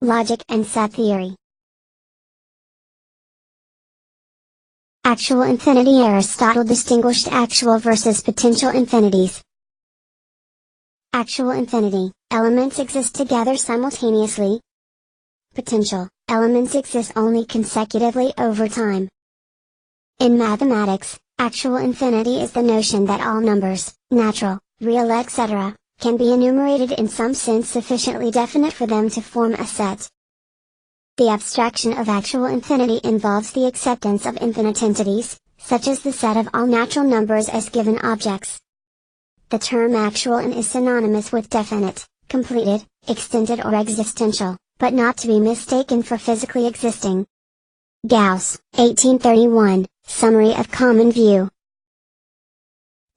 Logic and set theory. Actual infinity. Aristotle distinguished actual versus potential infinities. Actual infinity, elements exist together simultaneously. Potential, elements exist only consecutively over time. In mathematics, actual infinity is the notion that all numbers, natural, real etc., can be enumerated in some sense sufficiently definite for them to form a set. The abstraction of actual infinity involves the acceptance of infinite entities, such as the set of all natural numbers as given objects. The term actual is synonymous with definite, completed, extended or existential, but not to be mistaken for physically existing. Gauss, 1831, Summary of Common View.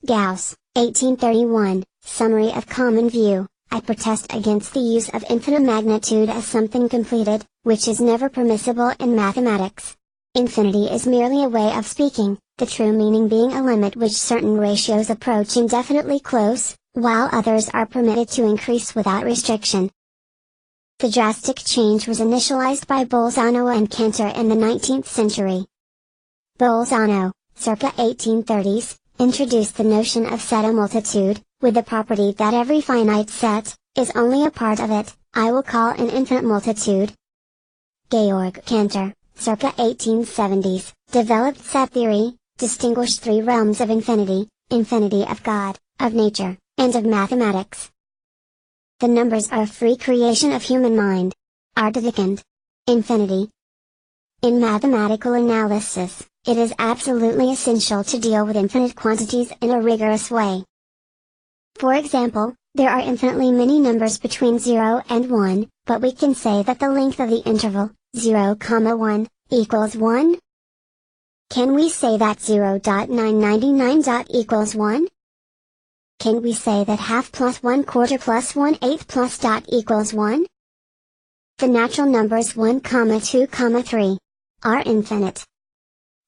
Gauss, 1831, Summary of Common View. I protest against the use of infinite magnitude as something completed, which is never permissible in mathematics. Infinity is merely a way of speaking, the true meaning being a limit which certain ratios approach indefinitely close, while others are permitted to increase without restriction. The drastic change was initialized by Bolzano and Cantor in the 19th century. Bolzano, circa 1830s, introduced the notion of set a multitude, with the property that every finite set, is only a part of it, I will call an infinite multitude. Georg Cantor, circa 1870s, developed set theory, distinguished three realms of infinity: infinity of God, of nature, and of mathematics. The numbers are a free creation of human mind. Ardevekund. Infinity. In mathematical analysis, it is absolutely essential to deal with infinite quantities in a rigorous way. For example, there are infinitely many numbers between 0 and 1, but we can say that the length of the interval, 0, 1, equals 1? Can we say that 0.999. Equals 1? Can we say that half plus 1/4 plus 1/8 plus dot equals 1? The natural numbers 1, 2, 3 are infinite.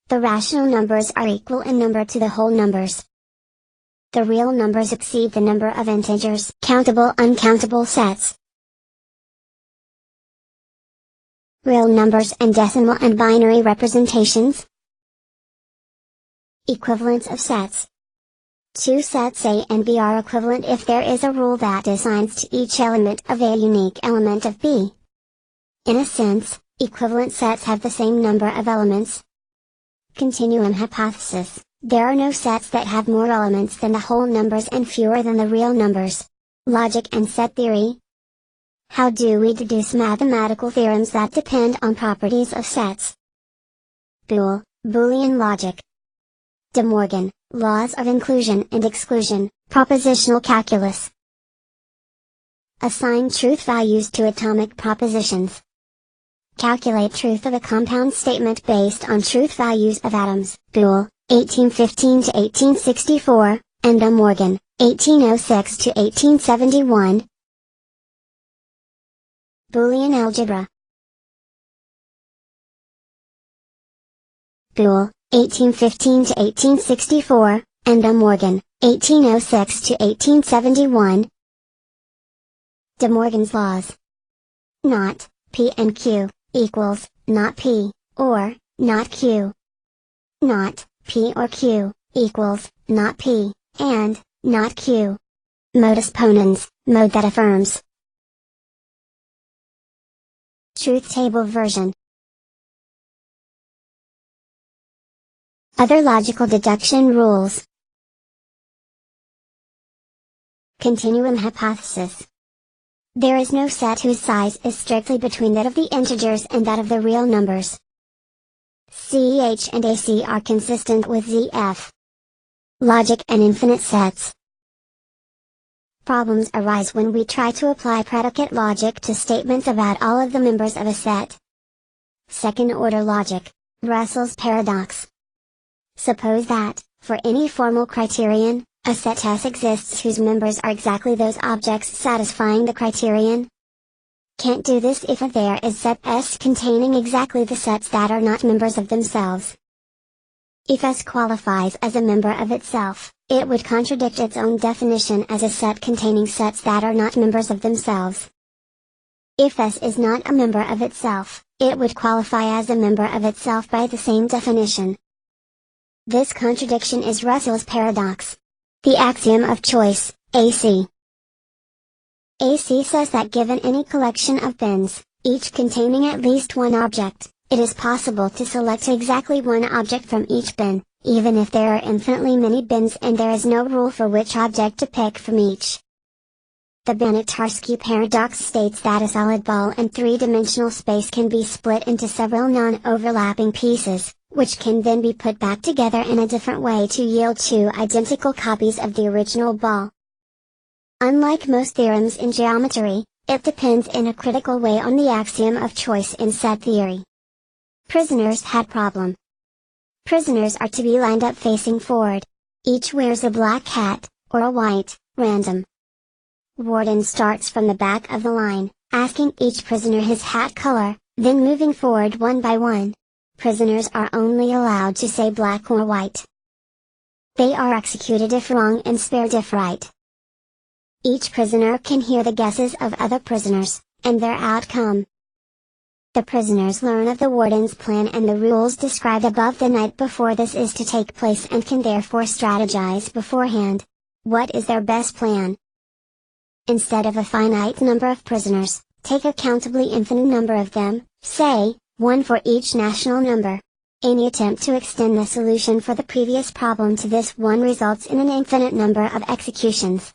The rational numbers are equal in number to the whole numbers. The real numbers exceed the number of integers, countable uncountable sets. Real numbers and decimal and binary representations. Equivalence of sets. Two sets A and B are equivalent if there is a rule that assigns to each element of A a unique element of B. In a sense, equivalent sets have the same number of elements. Continuum hypothesis. There are no sets that have more elements than the whole numbers and fewer than the real numbers. Logic and set theory. How do we deduce mathematical theorems that depend on properties of sets? Boolean logic. De Morgan, laws of inclusion and exclusion, propositional calculus. Assign truth values to atomic propositions. Calculate truth of a compound statement based on truth values of atoms. Boole, 1815 to 1864, and De Morgan, 1806 to 1871. Boolean algebra. Boole, 1815 to 1864, and De Morgan, 1806 to 1871. De Morgan's laws. Not P and Q equals not P or not Q. Not P or Q equals not P and not Q. Modus ponens, mode that affirms. Truth table version. Other logical deduction rules. Continuum hypothesis. There is no set whose size is strictly between that of the integers and that of the real numbers. CH and AC are consistent with ZF. Logic and infinite sets. Problems arise when we try to apply predicate logic to statements about all of the members of a set. Second-order logic, Russell's paradox. Suppose that, for any formal criterion, a set S exists whose members are exactly those objects satisfying the criterion. Can't do this if there is set S containing exactly the sets that are not members of themselves. If S qualifies as a member of itself, it would contradict its own definition as a set containing sets that are not members of themselves. If S is not a member of itself, it would qualify as a member of itself by the same definition. This contradiction is Russell's paradox. The axiom of choice, AC. AC says that given any collection of bins, each containing at least one object, it is possible to select exactly one object from each bin, even if there are infinitely many bins and there is no rule for which object to pick from each. The Banach-Tarski paradox states that a solid ball in three-dimensional space can be split into several non-overlapping pieces, which can then be put back together in a different way to yield two identical copies of the original ball. Unlike most theorems in geometry, it depends in a critical way on the axiom of choice in set theory. Prisoners had problem. Prisoners are to be lined up facing forward. Each wears a black hat, or a white, random. Warden starts from the back of the line, asking each prisoner his hat color, then moving forward one by one. Prisoners are only allowed to say black or white. They are executed if wrong and spared if right. Each prisoner can hear the guesses of other prisoners, and their outcome. The prisoners learn of the warden's plan and the rules described above the night before this is to take place and can therefore strategize beforehand. What is their best plan? Instead of a finite number of prisoners, take a countably infinite number of them, say, one for each national number. Any attempt to extend the solution for the previous problem to this one results in an infinite number of executions.